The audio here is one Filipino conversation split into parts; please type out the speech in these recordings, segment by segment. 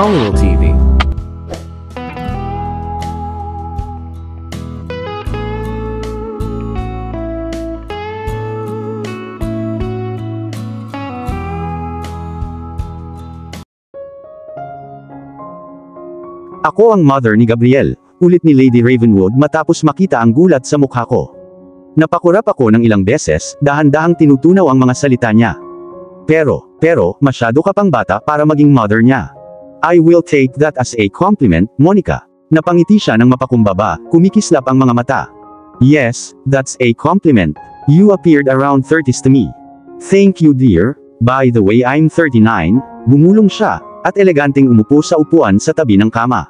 Hollywood TV. Ako ang mother ni Gabriel, ulit ni Lady Ravenwood matapos makita ang gulat sa mukha ko. Napakurap ako ng ilang beses, dahan-dahang tinutunaw ang mga salita niya. Pero, masyado ka pang bata para maging mother niya. I will take that as a compliment, Monica. Napangiti siya ng mapakumbaba, kumikislap ang mga mata. Yes, that's a compliment. You appeared around 30s to me. Thank you dear. By the way I'm 39, bumulong siya, at eleganteng umupo sa upuan sa tabi ng kama.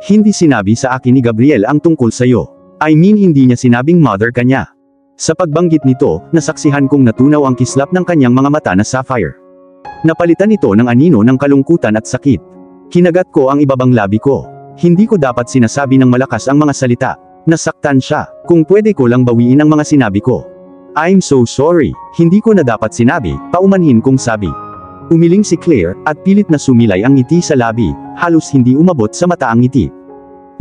Hindi sinabi sa akin ni Gabriel ang tungkol sa'yo. I mean hindi niya sinabing mother ka niya. Sa pagbanggit nito, nasaksihan kong natunaw ang kislap ng kanyang mga mata na sapphire. Napalitan ito ng anino ng kalungkutan at sakit. Kinagat ko ang ibabang labi ko. Hindi ko dapat sinasabi ng malakas ang mga salita. Nasaktan siya. Kung pwede ko lang bawiin ang mga sinabi ko. I'm so sorry. Hindi ko na dapat sinabi, paumanhin kong sabi. Umiling si Claire, at pilit na sumilay ang ngiti sa labi, halos hindi umabot sa mata ang ngiti.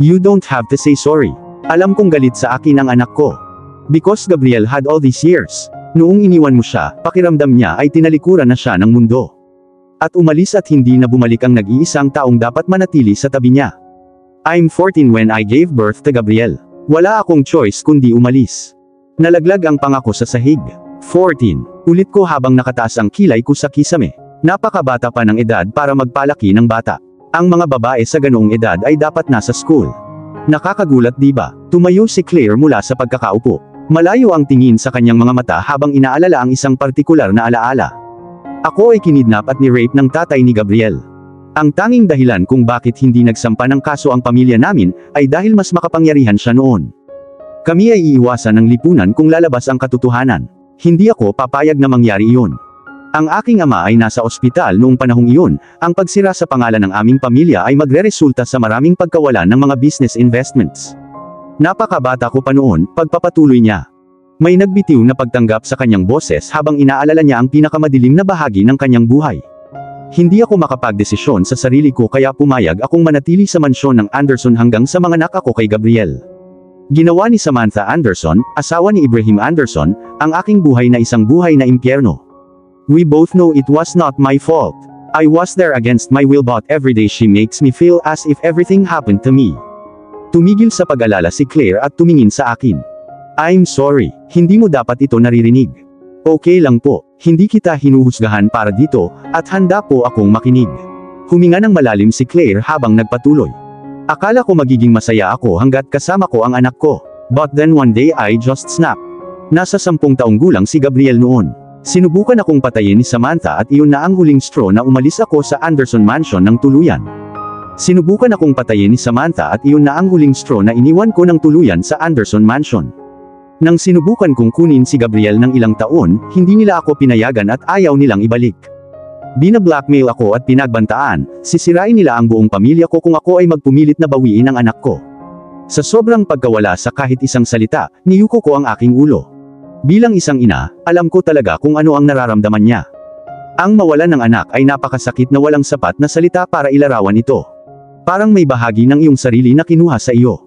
You don't have to say sorry. Alam kong galit sa akin ang anak ko. Because Gabriel had all these years. Noong iniwan mo siya, pakiramdam niya ay tinalikuran na siya ng mundo. At umalis at hindi na bumalik ang nag-iisang taong dapat manatili sa tabi niya. I'm 14 when I gave birth to Gabriel. Wala akong choice kundi umalis. Nalaglag ang pangako sa sahig. 14. Ulit ko habang nakataas ang kilay ko sa kisame. Napakabata pa ng edad para magpalaki ng bata. Ang mga babae sa ganoong edad ay dapat nasa school. Nakakagulat diba? Tumayo si Claire mula sa pagkakaupo. Malayo ang tingin sa kanyang mga mata habang inaalala ang isang partikular na alaala. Ako ay kinidnap at ni-rape ng tatay ni Gabriel. Ang tanging dahilan kung bakit hindi nagsampa ng kaso ang pamilya namin, ay dahil mas makapangyarihan siya noon. Kami ay iiwasan ng lipunan kung lalabas ang katotohanan. Hindi ako papayag na mangyari iyon. Ang aking ama ay nasa ospital noong panahong iyon, ang pagsira sa pangalan ng aming pamilya ay magreresulta sa maraming pagkawalan ng mga business investments. Napakabata ko pa noon, pagpapatuloy niya. May nagbitiw na pagtanggap sa kanyang boses habang inaalala niya ang pinakamadilim na bahagi ng kanyang buhay. Hindi ako makapagdesisyon sa sarili ko kaya pumayag akong manatili sa mansyon ng Anderson hanggang sa manganak ako kay Gabriel. Ginawa ni Samantha Anderson, asawa ni Ibrahim Anderson, ang aking buhay na isang buhay na impyerno. We both know it was not my fault. I was there against my will but every day she makes me feel as if everything happened to me. Tumigil sa pag-alala si Claire at tumingin sa akin. I'm sorry, hindi mo dapat ito naririnig. Okay lang po, hindi kita hinuhusgahan para dito, at handa po akong makinig. Huminga ng malalim si Claire habang nagpatuloy. Akala ko magiging masaya ako hanggat kasama ko ang anak ko. But then one day I just snapped. Nasa 10 taong gulang si Gabriel noon. Sinubukan akong patayin ni Samantha at iyon na ang huling straw na umalis ako sa Anderson Mansion ng tuluyan. Sinubukan akong patayin ni Samantha at iyon na ang huling straw na iniwan ko ng tuluyan sa Anderson Mansion. Nang sinubukan kong kunin si Gabriel ng ilang taon, hindi nila ako pinayagan at ayaw nilang ibalik. Bina-blackmail ako at pinagbantaan, sisirain nila ang buong pamilya ko kung ako ay magpumilit na bawiin ang anak ko. Sa sobrang pagkawala sa kahit isang salita, niyuko ko ang aking ulo. Bilang isang ina, alam ko talaga kung ano ang nararamdaman niya. Ang mawalan ng anak ay napakasakit na walang sapat na salita para ilarawan ito. Parang may bahagi ng iyong sarili na kinuha sa iyo.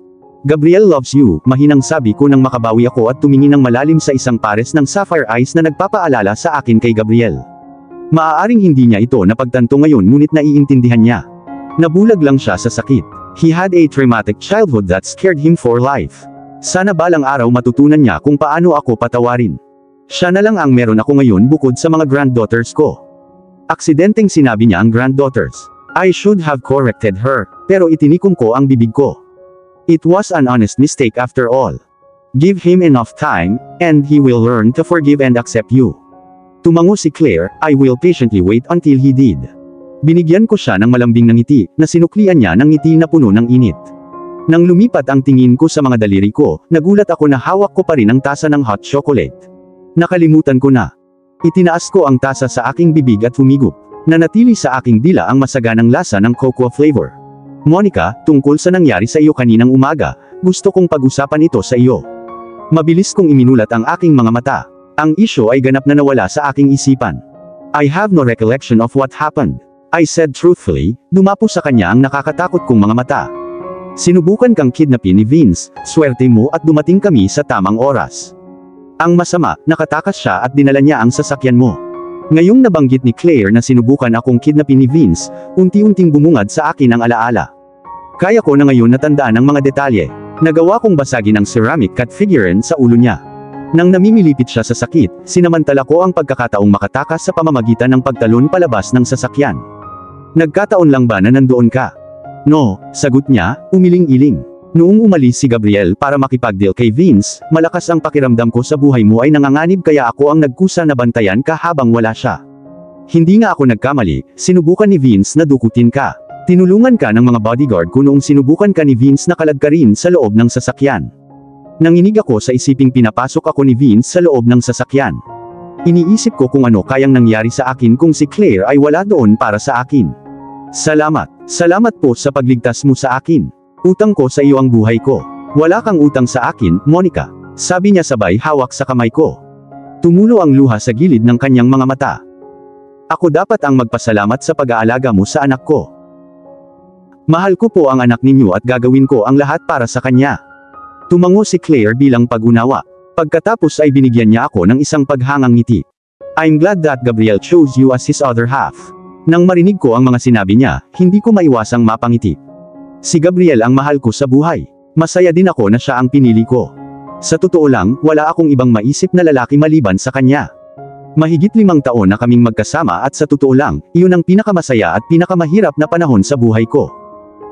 Gabriel loves you, mahinang sabi ko nang makabawi ako at tumingin ng malalim sa isang pares ng sapphire eyes na nagpapaalala sa akin kay Gabriel. Maaaring hindi niya ito napagtanto ngayon ngunit naiintindihan niya. Nabulag lang siya sa sakit. He had a traumatic childhood that scared him for life. Sana balang araw matutunan niya kung paano ako patawarin. Siya na lang ang meron ako ngayon bukod sa mga granddaughters ko. Aksidenteng sinabi niya ang granddaughters. I should have corrected her, pero itinikom ko ang bibig ko. It was an honest mistake after all. Give him enough time, and he will learn to forgive and accept you. Tumango si Claire, I will patiently wait until he did. Binigyan ko siya ng malambing na ngiti, na sinuklian niya ng ngiti na puno ng init. Nang lumipat ang tingin ko sa mga daliri ko, nagulat ako na hawak ko pa rin ang tasa ng hot chocolate. Nakalimutan ko na. Itinaas ko ang tasa sa aking bibig at humigop. Nanatili sa aking dila ang masaganang lasa ng cocoa flavor. Monica, tungkol sa nangyari sa iyo kaninang umaga, gusto kong pag-usapan ito sa iyo. Mabilis kong iminulat ang aking mga mata. Ang isyu ay ganap na nawala sa aking isipan. I have no recollection of what happened. I said truthfully, dumapo sa kanya ang nakakatakot kong mga mata. Sinubukan kang kidnapin ni Vince, swerte mo at dumating kami sa tamang oras. Ang masama, nakatakas siya at dinala niya ang sasakyan mo. Ngayong nabanggit ni Claire na sinubukan akong kidnapin ni Vince, unti-unting bumungad sa akin ang alaala. Kaya ko na ngayon natandaan ang mga detalye. Nagawa kong basagin ang ceramic cat figurine sa ulo niya. Nang namimilipit siya sa sakit, sinamantala ko ang pagkakataong makatakas sa pamamagitan ng pagtalon palabas ng sasakyan. Nagkataon lang ba na nandoon ka? No, sagot niya, umiling-iling. Noong umalis si Gabriel para makipag-deal kay Vince, malakas ang pakiramdam ko sa buhay mo ay nanganganib kaya ako ang nagkusa na bantayan ka habang wala siya. Hindi nga ako nagkamali, sinubukan ni Vince na dukutin ka. Tinulungan ka ng mga bodyguard ko noong sinubukan ka ni Vince na kalagkarin sa loob ng sasakyan. Nanginig ako sa isiping pinapasok ako ni Vince sa loob ng sasakyan. Iniisip ko kung ano kayang nangyari sa akin kung si Claire ay wala doon para sa akin. Salamat. Salamat po sa pagligtas mo sa akin. Utang ko sa iyo ang buhay ko. Wala kang utang sa akin, Monica. Sabi niya sabay hawak sa kamay ko. Tumulo ang luha sa gilid ng kanyang mga mata. Ako dapat ang magpasalamat sa pag-aalaga mo sa anak ko. Mahal ko po ang anak ninyo at gagawin ko ang lahat para sa kanya. Tumango si Claire bilang pag-unawa. Pagkatapos ay binigyan niya ako ng isang paghangang ngiti. I'm glad that Gabriel chose you as his other half. Nang marinig ko ang mga sinabi niya, hindi ko maiwasang mapangiti. Si Gabriel ang mahal ko sa buhay. Masaya din ako na siya ang pinili ko. Sa totoo lang, wala akong ibang maisip na lalaki maliban sa kanya. Mahigit 5 taon na kaming magkasama at sa totoo lang, iyon ang pinakamasaya at pinakamahirap na panahon sa buhay ko.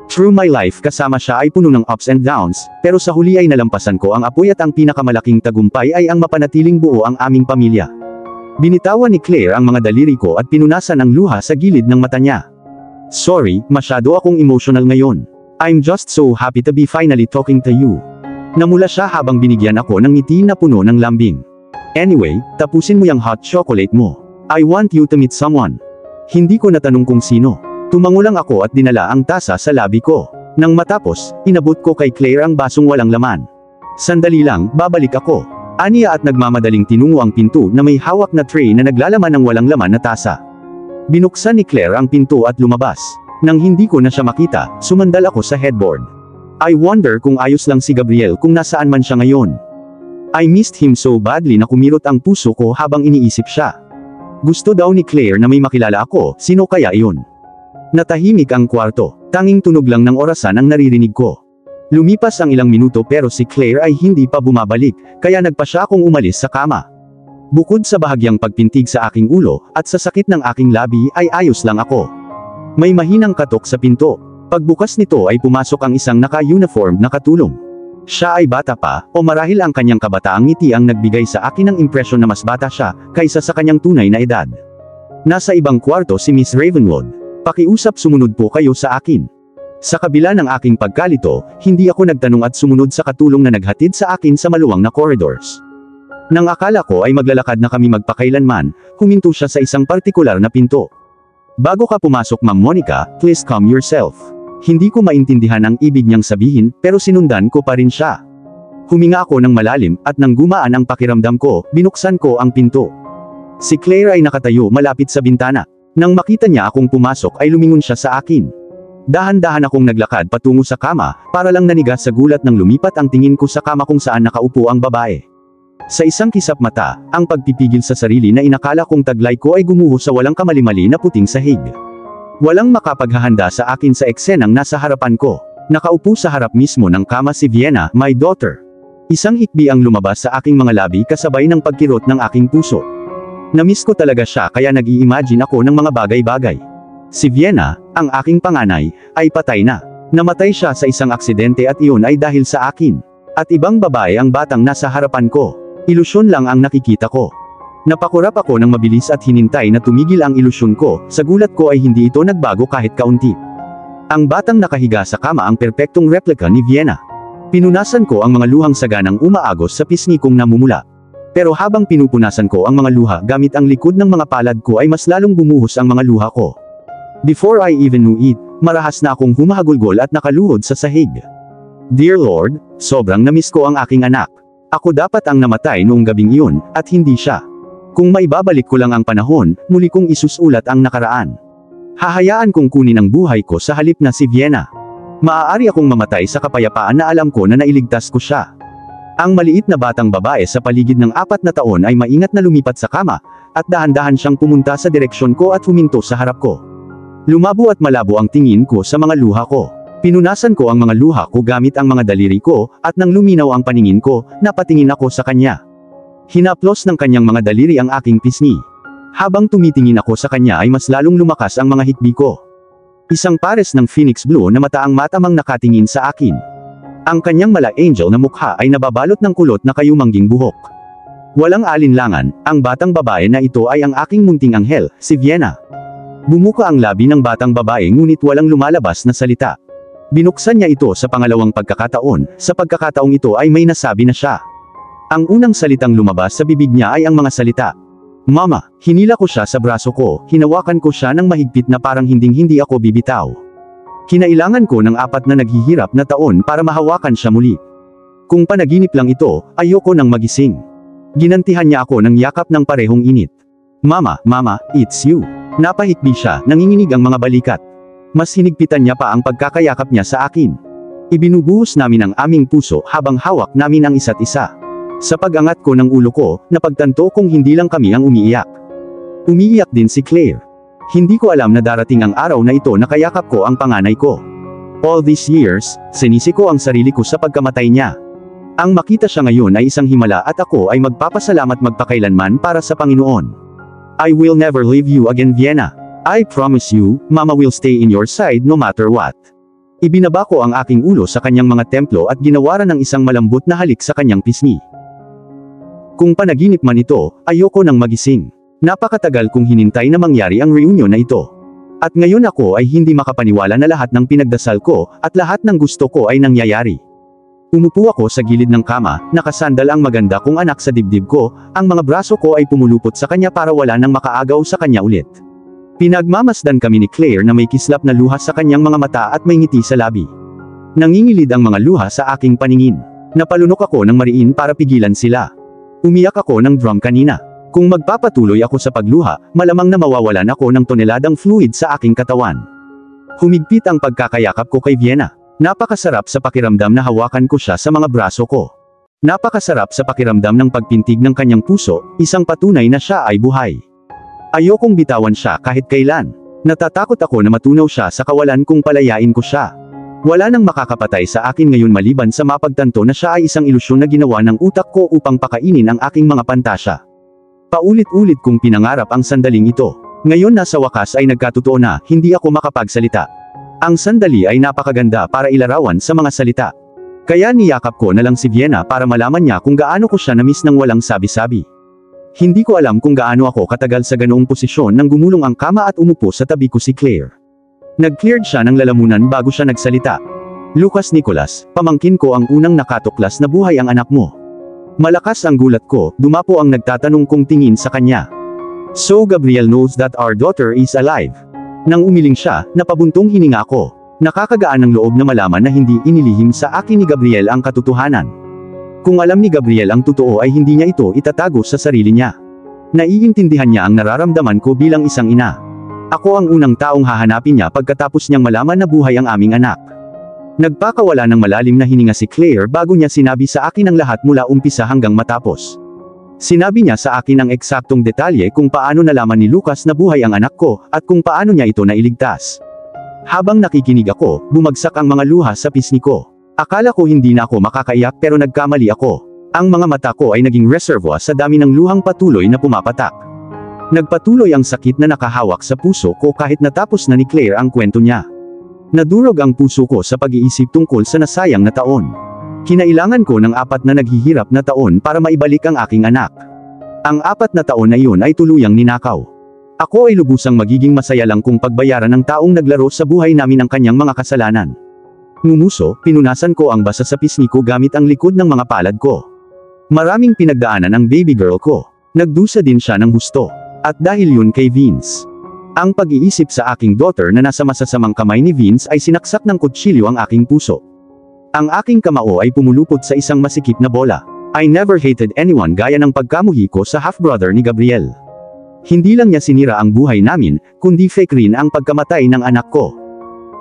Through my life kasama siya ay puno ng ups and downs, pero sa huli ay nalampasan ko ang apoy at ang pinakamalaking tagumpay ay ang mapanatiling buo ang aming pamilya. Binitawan ni Claire ang mga daliri ko at pinunasan ang luha sa gilid ng mata niya. Sorry, masyado akong emotional ngayon. I'm just so happy to be finally talking to you. Namula siya habang binigyan ako ng ngiti na puno ng lambing. Anyway, tapusin mo yung hot chocolate mo. I want you to meet someone. Hindi ko natanong kung sino. Tumango lang ako at dinala ang tasa sa labi ko. Nang matapos, inabot ko kay Claire ang basong walang laman. Sandali lang, babalik ako. Aniya at nagmamadaling tinungo ang pinto na may hawak na tray na naglalaman ng walang laman na tasa. Binuksan ni Claire ang pinto at lumabas. Nang hindi ko na siya makita, sumandal ako sa headboard. I wonder kung ayos lang si Gabriel kung nasaan man siya ngayon. I missed him so badly na kumirot ang puso ko habang iniisip siya. Gusto daw ni Claire na may makilala ako, sino kaya iyon? Natahimik ang kwarto. Tanging tunog lang ng orasan ang naririnig ko. Lumipas ang ilang minuto pero si Claire ay hindi pa bumabalik, kaya nagpa siya akong umalis sa kama. Bukod sa bahagyang pagpintig sa aking ulo, at sa sakit ng aking labi ay ayos lang ako. May mahinang katok sa pinto. Pagbukas nito ay pumasok ang isang naka-uniform na katulong. Siya ay bata pa, o marahil ang kanyang kabataang ngiti ang nagbigay sa akin ng impresyon na mas bata siya, kaysa sa kanyang tunay na edad. Nasa ibang kwarto si Miss Ravenwood. Pakiusap sumunod po kayo sa akin. Sa kabila ng aking pagkalito, hindi ako nagtanong at sumunod sa katulong na naghatid sa akin sa maluwang na corridors. Nang akala ko ay maglalakad na kami magpakailanman, huminto siya sa isang partikular na pinto. Bago ka pumasok Ma'am Monica, please calm yourself. Hindi ko maintindihan ang ibig niyang sabihin, pero sinundan ko pa rin siya. Huminga ako ng malalim, at nang gumaan ang pakiramdam ko, binuksan ko ang pinto. Si Claire ay nakatayo malapit sa bintana. Nang makita niya akong pumasok ay lumingon siya sa akin. Dahan-dahan akong naglakad patungo sa kama, para lang nanigas sa gulat nang lumipat ang tingin ko sa kama kung saan nakaupo ang babae. Sa isang kisap mata, ang pagpipigil sa sarili na inakala kong taglay ko ay gumuho sa walang kamali-mali na puting sahig. Walang makapaghahanda sa akin sa eksenang nasa harapan ko. Nakaupo sa harap mismo ng kama si Vienna, my daughter. Isang hikbi ang lumabas sa aking mga labi kasabay ng pagkirot ng aking puso. Namiss ko talaga siya kaya nag-i-imagine ako ng mga bagay-bagay. Si Vienna, ang aking panganay, ay patay na. Namatay siya sa isang aksidente at iyon ay dahil sa akin. At ibang babae ang batang nasa harapan ko. Ilusyon lang ang nakikita ko. Napakurap ako ng mabilis at hinintay na tumigil ang ilusyon ko, sa gulat ko ay hindi ito nagbago kahit kaunti. Ang batang nakahiga sa kama ang perpektong replika ni Vienna. Pinunasan ko ang mga luhang saganang umaagos sa pisngi kong namumula. Pero habang pinupunasan ko ang mga luha gamit ang likod ng mga palad ko ay mas lalong bumuhos ang mga luha ko. Before I even knew it, marahas na akong humahagulgol at nakaluhod sa sahig. Dear Lord, sobrang namiss ko ang aking anak. Ako dapat ang namatay noong gabing iyon, at hindi siya. Kung maibabalik ko lang ang panahon, muli kong isusulat ang nakaraan. Hahayaan kong kunin ang buhay ko sa halip na si Vienna. Maaari akong mamatay sa kapayapaan na alam ko na nailigtas ko siya. Ang maliit na batang babae sa paligid ng 4 na taon ay maingat na lumipat sa kama, at dahan-dahan siyang pumunta sa direksyon ko at huminto sa harap ko. Lumabo at malabo ang tingin ko sa mga luha ko. Pinunasan ko ang mga luha ko gamit ang mga daliri ko, at nang luminaw ang paningin ko, napatingin ako sa kanya. Hinaplos ng kanyang mga daliri ang aking pisngi. Habang tumitingin ako sa kanya ay mas lalong lumakas ang mga hikbi ko. Isang pares ng phoenix blue na mata ang matamang nakatingin sa akin. Ang kanyang mala angel na mukha ay nababalot ng kulot na kayumangging buhok. Walang alinlangan, ang batang babae na ito ay ang aking munting anghel, si Vienna. Bumuka ang labi ng batang babae ngunit walang lumalabas na salita. Binuksan niya ito sa pangalawang pagkakataon, sa pagkakataong ito ay may nasabi na siya. Ang unang salitang lumabas sa bibig niya ay ang mga salita. Mama, hinila ko siya sa braso ko, hinawakan ko siya ng mahigpit na parang hinding-hindi ako bibitaw. Kinailangan ko ng 4 na naghihirap na taon para mahawakan siya muli. Kung panaginip lang ito, ayoko nang magising. Ginantihan niya ako ng yakap ng parehong init. Mama, it's you. Napahikbi siya, nanginginig ang mga balikat. Mas hinigpitan niya pa ang pagkakayakap niya sa akin. Ibinubuhos namin ang aming puso habang hawak namin ang isa't isa. Sa pag-angat ko ng ulo ko, napagtanto kong hindi lang kami ang umiiyak. Umiiyak din si Claire. Hindi ko alam na darating ang araw na ito na kayakap ko ang panganay ko. All these years, sinisi ko ang sarili ko sa pagkamatay niya. Ang makita siya ngayon ay isang himala at ako ay magpapasalamat magpakailanman para sa Panginoon. I will never leave you again, Vienna. I promise you, Mama will stay in your side no matter what. Ibinaba ko ang aking ulo sa kanyang mga templo at ginawaran ng isang malambot na halik sa kanyang pisngi. Kung panaginip man ito, ayoko nang magising. Napakatagal kong hinintay na mangyari ang reunion na ito. At ngayon ako ay hindi makapaniwala na lahat ng pinagdasal ko, at lahat ng gusto ko ay nangyayari. Umupo ako sa gilid ng kama, nakasandal ang maganda kong anak sa dibdib ko, ang mga braso ko ay pumulupot sa kanya para wala nang makaagaw sa kanya ulit. Pinagmamasdan kami ni Claire na may kislap na luha sa kanyang mga mata at may ngiti sa labi. Nangingilid ang mga luha sa aking paningin. Napalunok ako ng mariin para pigilan sila. Umiyak ako ng drum kanina. Kung magpapatuloy ako sa pagluha, malamang na mawawalan ako ng toneladang fluid sa aking katawan. Humigpit ang pagkakayakap ko kay Vienna. Napakasarap sa pakiramdam na hawakan ko siya sa mga braso ko. Napakasarap sa pakiramdam ng pagpintig ng kanyang puso, isang patunay na siya ay buhay. Ayokong bitawan siya kahit kailan. Natatakot ako na matunaw siya sa kawalan kung palayain ko siya. Wala nang makakapatay sa akin ngayon maliban sa mapagtanto na siya ay isang ilusyon na ginawa ng utak ko upang pakainin ang aking mga pantasya. Paulit-ulit kong pinangarap ang sandaling ito. Ngayon nasa wakas ay nagkatotoo na, hindi ako makapagsalita. Ang sandali ay napakaganda para ilarawan sa mga salita. Kaya niyakap ko na lang si Vienna para malaman niya kung gaano ko siya na-miss nang walang sabi-sabi. Hindi ko alam kung gaano ako katagal sa ganoong posisyon nang gumulong ang kama at umupo sa tabi ko si Claire. Nag-cleared siya ng lalamunan bago siya nagsalita. Lucas Nicolas, pamangkin ko ang unang nakatuklas na buhay ang anak mo. Malakas ang gulat ko, dumapo ang nagtatanong kong tingin sa kanya. So Gabriel knows that our daughter is alive. Nang umiling siya, napabuntong hininga ko. Nakakagaan ng loob na malaman na hindi inilihim sa akin ni Gabriel ang katotohanan. Kung alam ni Gabriel ang totoo ay hindi niya ito itatago sa sarili niya. Naiintindihan niya ang nararamdaman ko bilang isang ina. Ako ang unang taong hahanapin niya pagkatapos niyang malaman na buhay ang aming anak. Nagpakawala ng malalim na hininga si Claire bago niya sinabi sa akin ang lahat mula umpisa hanggang matapos. Sinabi niya sa akin ang eksaktong detalye kung paano nalaman ni Lucas na buhay ang anak ko, at kung paano niya ito nailigtas. Habang nakikinig ako, bumagsak ang mga luha sa pisngi ko. Akala ko hindi na ako makakaiyak pero nagkamali ako. Ang mga mata ko ay naging reservoir sa dami ng luhang patuloy na pumapatak. Nagpatuloy ang sakit na nakahawak sa puso ko kahit natapos na ni Claire ang kwento niya. Nadurog ang puso ko sa pag-iisip tungkol sa nasayang na taon. Kinailangan ko ng 4 na naghihirap na taon para maibalik ang aking anak. Ang 4 na taon na iyon ay tuluyang ninakaw. Ako ay lubusang magiging masaya lang kung pagbayaran ng taong naglaro sa buhay namin ang kanyang mga kasalanan. Ngumuso, pinunasan ko ang basa sa pisngi ko gamit ang likod ng mga palad ko. Maraming pinagdaanan ang baby girl ko. Nagdusa din siya ng husto. At dahil yun kay Vince. Ang pag-iisip sa aking daughter na nasa masasamang kamay ni Vince ay sinaksak ng kutsilyo ang aking puso. Ang aking kamao ay pumulupot sa isang masikip na bola. I never hated anyone gaya ng pagkamuhi ko sa half-brother ni Gabriel. Hindi lang niya sinira ang buhay namin, kundi fake rin ang pagkamatay ng anak ko.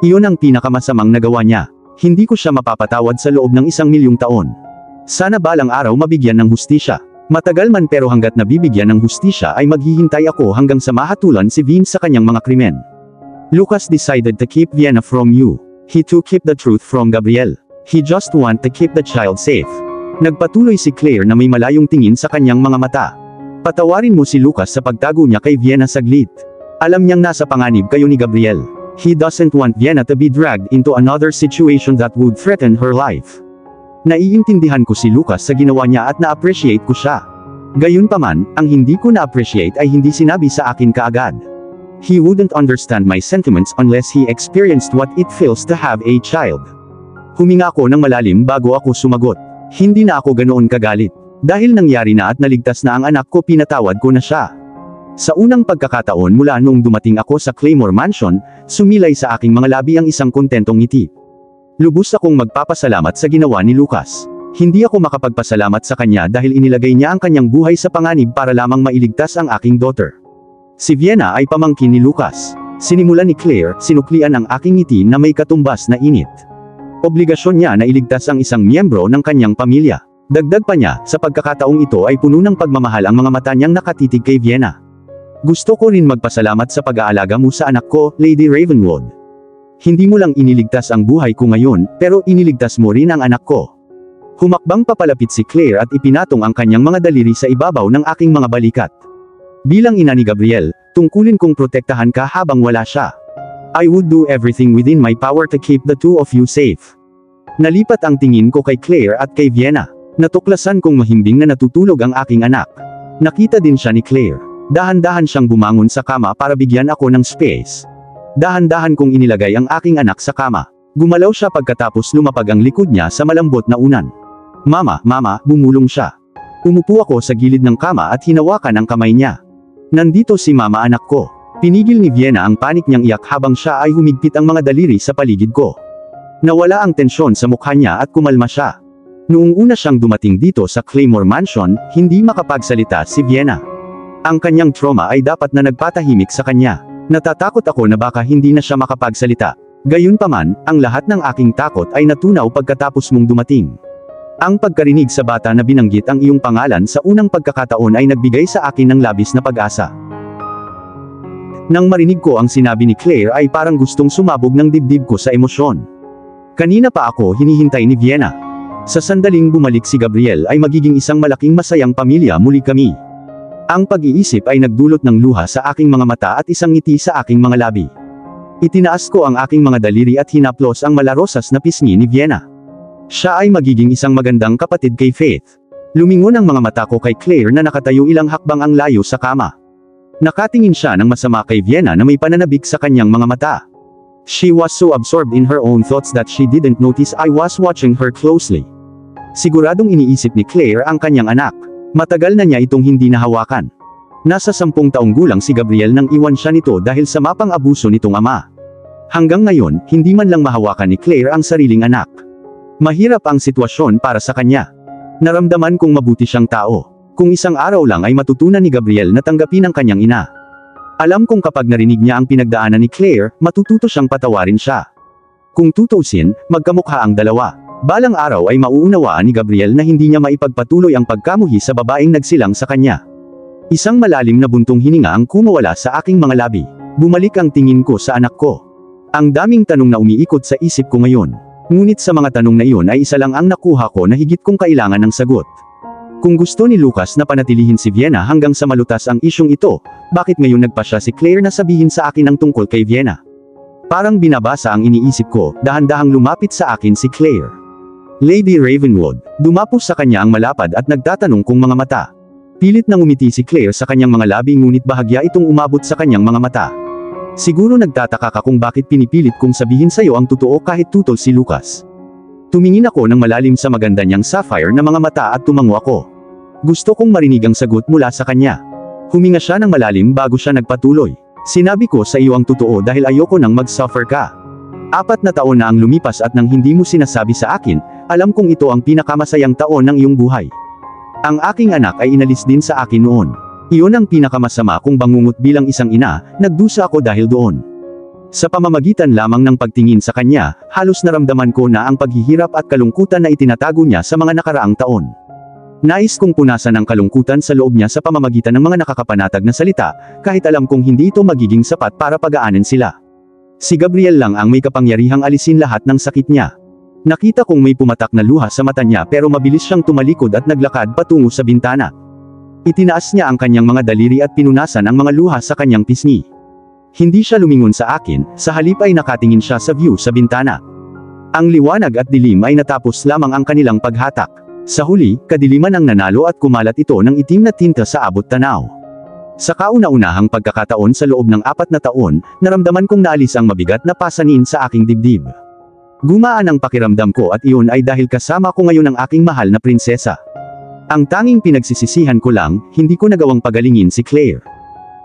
Iyon ang pinakamasamang nagawa niya. Hindi ko siya mapapatawad sa loob ng 1,000,000 taon. Sana balang araw mabigyan ng hustisya. Matagal man pero hanggat nabibigyan ng hustisya ay maghihintay ako hanggang sa mahatulan si Vince sa kanyang mga krimen. Lucas decided to keep Vienna from you. He too keep the truth from Gabriel. He just want to keep the child safe. Nagpatuloy si Claire na may malayong tingin sa kanyang mga mata. Patawarin mo si Lucas sa pagtago niya kay Vienna saglit. Alam niyang nasa panganib kayo ni Gabriel. He doesn't want Vienna to be dragged into another situation that would threaten her life. Naiintindihan ko si Lucas sa ginawa niya at na-appreciate ko siya. Gayunpaman, ang hindi ko na-appreciate ay hindi sinabi sa akin kaagad. He wouldn't understand my sentiments unless he experienced what it feels to have a child. Huminga ako ng malalim bago ako sumagot. Hindi na ako ganoon kagalit. Dahil nangyari na at naligtas na ang anak ko, pinatawad ko na siya. Sa unang pagkakataon mula noong dumating ako sa Claymore Mansion, sumilay sa aking mga labi ang isang kontentong ngiti. Lubos akong magpapasalamat sa ginawa ni Lucas. Hindi ako makapagpasalamat sa kanya dahil inilagay niya ang kanyang buhay sa panganib para lamang mailigtas ang aking daughter. Si Vienna ay pamangkin ni Lucas. Sinimulan ni Claire, sinuklian ang aking ngiti na may katumbas na init. Obligasyon niya na iligtas ang isang miyembro ng kanyang pamilya. Dagdag pa niya, sa pagkakataong ito ay puno ng pagmamahal ang mga mata niyang nakatitig kay Vienna. Gusto ko rin magpasalamat sa pag-aalaga mo sa anak ko, Lady Ravenwood. Hindi mo lang iniligtas ang buhay ko ngayon, pero iniligtas mo rin ang anak ko. Humakbang papalapit si Claire at ipinatong ang kanyang mga daliri sa ibabaw ng aking mga balikat. Bilang ina ni Gabriel, tungkulin kong protektahan ka habang wala siya. I would do everything within my power to keep the two of you safe. Nalipat ang tingin ko kay Claire at kay Vienna. Natuklasan kong mahimbing na natutulog ang aking anak. Nakita din siya ni Claire. Dahan-dahan siyang bumangon sa kama para bigyan ako ng space. Dahan-dahan kong inilagay ang aking anak sa kama. Gumalaw siya pagkatapos lumapag ang likod niya sa malambot na unan. Mama, bumulong siya. Umupo ako sa gilid ng kama at hinawakan ang kamay niya. Nandito si mama, anak ko. Pinigil ni Vienna ang panik niyang iyak habang siya ay humigpit ang mga daliri sa paligid ko. Nawala ang tensyon sa mukha niya at kumalma siya. Noong una siyang dumating dito sa Claymore Mansion, hindi makapagsalita si Vienna. Ang kanyang trauma ay dapat na nagpatahimik sa kanya. Natatakot ako na baka hindi na siya makapagsalita. Gayunpaman, ang lahat ng aking takot ay natunaw pagkatapos mong dumating. Ang pagkarinig sa bata na binanggit ang iyong pangalan sa unang pagkakataon ay nagbigay sa akin ng labis na pag-asa. Nang marinig ko ang sinabi ni Claire ay parang gustong sumabog ng dibdib ko sa emosyon. Kanina pa ako hinihintay ni Vienna. Sa sandaling bumalik si Gabriel ay magiging isang malaking masayang pamilya muli kami. Ang pag-iisip ay nagdulot ng luha sa aking mga mata at isang ngiti sa aking mga labi. Itinaas ko ang aking mga daliri at hinaplos ang malarosas na pisngi ni Vienna. Siya ay magiging isang magandang kapatid kay Faith. Lumingon ang mga mata ko kay Claire na nakatayo ilang hakbang ang layo sa kama. Nakatingin siya ng masama kay Vienna na may pananabik sa kanyang mga mata. She was so absorbed in her own thoughts that she didn't notice I was watching her closely. Siguradong iniisip ni Claire ang kanyang anak. Matagal na niya itong hindi nahawakan. Nasa 10 taong gulang si Gabriel nang iwan siya nito dahil sa mapang abuso nitong ama. Hanggang ngayon, hindi man lang mahawakan ni Claire ang sariling anak. Mahirap ang sitwasyon para sa kanya. Naramdaman kong mabuti siyang tao. Kung isang araw lang ay matutunan ni Gabriel na tanggapin ang kanyang ina. Alam kong kapag narinig niya ang pinagdaanan ni Claire, matututo siyang patawarin siya. Kung tutusin, magkamukha ang dalawa. Balang araw ay mauunawaan ni Gabriel na hindi niya maipagpatuloy ang pagkamuhi sa babaeng nagsilang sa kanya. Isang malalim na buntong hininga ang kumawala sa aking mga labi. Bumalik ang tingin ko sa anak ko. Ang daming tanong na umiikot sa isip ko ngayon. Ngunit sa mga tanong na iyon ay isa lang ang nakuha ko na higit kong kailangan ng sagot. Kung gusto ni Lucas na panatilihin si Vienna hanggang sa malutas ang isyong ito, bakit ngayon nagpa siya si Claire na sabihin sa akin ang tungkol kay Vienna? Parang binabasa ang iniisip ko, dahan-dahang lumapit sa akin si Claire. Lady Ravenwood, dumapos sa kanya ang malapad at nagtatanong kung mga mata. Pilit nang umiti si Claire sa kanyang mga labi ngunit bahagya itong umabot sa kanyang mga mata. Siguro nagtataka ka kung bakit pinipilit kong sabihin sa'yo ang totoo kahit tutol si Lucas. Tumingin ako ng malalim sa maganda niyang sapphire na mga mata at tumango ako. Gusto kong marinig ang sagot mula sa kanya. Huminga siya ng malalim bago siya nagpatuloy. Sinabi ko sa iyo ang totoo dahil ayoko nang mag-suffer ka. 4 na taon na ang lumipas at nang hindi mo sinasabi sa akin, alam kong ito ang pinakamasayang taon ng iyong buhay. Ang aking anak ay inalis din sa akin noon. Iyon ang pinakamasama kong bangungot bilang isang ina, nagdusa ako dahil doon. Sa pamamagitan lamang ng pagtingin sa kanya, halos naramdaman ko na ang paghihirap at kalungkutan na itinatago niya sa mga nakaraang taon. Nais kong punasan ang kalungkutan sa loob niya sa pamamagitan ng mga nakakapanatag na salita, kahit alam kong hindi ito magiging sapat para pagaanin sila. Si Gabriel lang ang may kapangyarihang alisin lahat ng sakit niya. Nakita kong may pumatak na luha sa mata niya pero mabilis siyang tumalikod at naglakad patungo sa bintana. Itinaas niya ang kanyang mga daliri at pinunasan ang mga luha sa kanyang pisngi. Hindi siya lumingon sa akin, sa halip ay nakatingin siya sa view sa bintana. Ang liwanag at dilim ay natapos lamang ang kanilang paghatak. Sa huli, kadiliman ang nanalo at kumalat ito ng itim na tinta sa abot tanaw. Sa kauna-unahang pagkakataon sa loob ng 4 na taon, naramdaman kong naalis ang mabigat na pasanin sa aking dibdib. Gumaan ang pakiramdam ko at iyon ay dahil kasama ko ngayon ang aking mahal na prinsesa. Ang tanging pinagsisisihan ko lang, hindi ko nagawang pagalingin si Claire.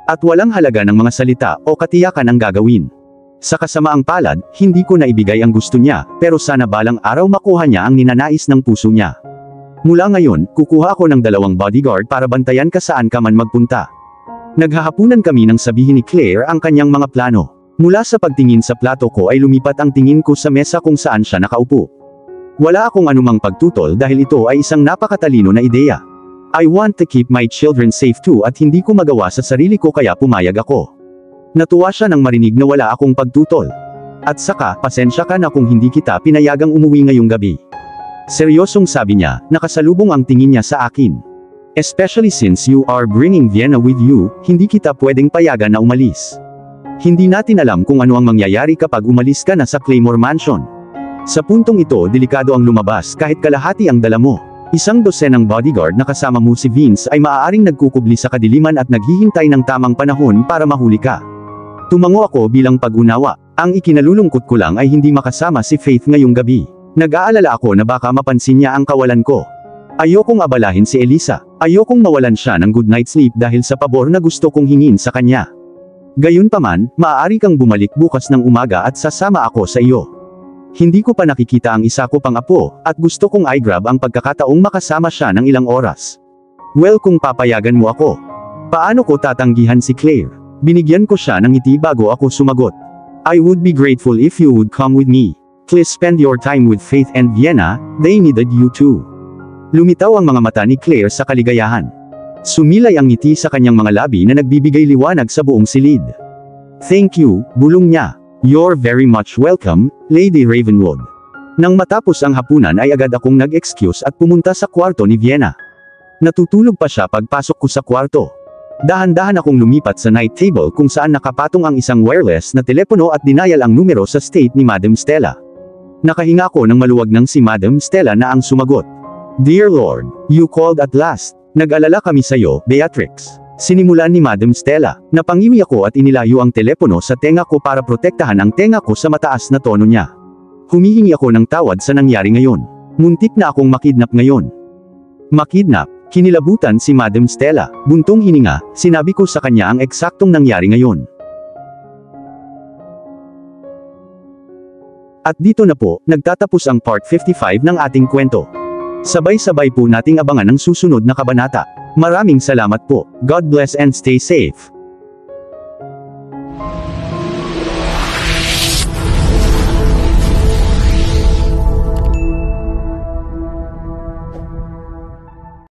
At walang halaga ng mga salita o katiyakan ang gagawin. Sa kasamaang palad, hindi ko naibigay ang gusto niya, pero sana balang araw makuha niya ang ninanais ng puso niya. Mula ngayon, kukuha ako ng 2 bodyguard para bantayan ka saan ka man magpunta. Naghahapunan kami nang sabihin ni Claire ang kanyang mga plano. Mula sa pagtingin sa plato ko ay lumipat ang tingin ko sa mesa kung saan siya nakaupo. Wala akong anumang pagtutol dahil ito ay isang napakatalino na ideya. I want to keep my children safe too at hindi ko magawa sa sarili ko kaya pumayag ako. Natuwa siya nang marinig na wala akong pagtutol. At saka, pasensya ka na kung hindi kita pinayagang umuwi ngayong gabi. Seryosong sabi niya, nakasalubong ang tingin niya sa akin. Especially since you are bringing Vienna with you, hindi kita pwedeng payagan na umalis. Hindi natin alam kung ano ang mangyayari kapag umalis ka na sa Claymore Mansion. Sa puntong ito delikado ang lumabas kahit kalahati ang dala mo. 1 dosenang bodyguard na kasama mo si Vince ay maaaring nagkukubli sa kadiliman at naghihintay ng tamang panahon para mahuli ka. Tumango ako bilang pag-unawa. Ang ikinalulungkot ko lang ay hindi makasama si Faith ngayong gabi. Nag-aalala ako na baka mapansin niya ang kawalan ko. Ayokong abalahin si Elisa. Ayokong mawalan siya ng good night sleep dahil sa pabor na gusto kong hingin sa kanya. Gayunpaman, maaari kang bumalik bukas ng umaga at sasama ako sa iyo. Hindi ko pa nakikita ang isa ko pang apo, at gusto kong i-grab ang pagkakataong makasama siya ng ilang oras. Well, kung papayagan mo ako. Paano ko tatanggihan si Claire? Binigyan ko siya ng ngiti bago ako sumagot. I would be grateful if you would come with me. Please spend your time with Faith and Vienna, they needed you too. Lumitaw ang mga mata ni Claire sa kaligayahan. Sumilay ang ngiti sa kanyang mga labi na nagbibigay liwanag sa buong silid. Thank you, bulong niya. You're very much welcome, Lady Ravenwood. Nang matapos ang hapunan ay agad akong nag-excuse at pumunta sa kwarto ni Vienna. Natutulog pa siya pagpasok ko sa kwarto. Dahan-dahan akong lumipat sa night table kung saan nakapatong ang isang wireless na telepono at dinayal ang numero sa state ni Madam Stella. Nakahinga ko nang maluwag ng si Madam Stella na ang sumagot. Dear Lord, you called at last. Nag-alala kami sa'yo, Beatrix. Sinimulan ni Madam Stella. Napangiwi ako at inilayo ang telepono sa tenga ko para protektahan ang tenga ko sa mataas na tono niya. Humihingi ako ng tawad sa nangyari ngayon. Muntik na akong makidnap ngayon. Makidnap? Kinilabutan si Madam Stella. Buntong hininga, sinabi ko sa kanya ang eksaktong nangyari ngayon. At dito na po, nagtatapos ang part 55 ng ating kwento. Sabay-sabay po nating abangan ang susunod na kabanata. Maraming salamat po. God bless and stay safe.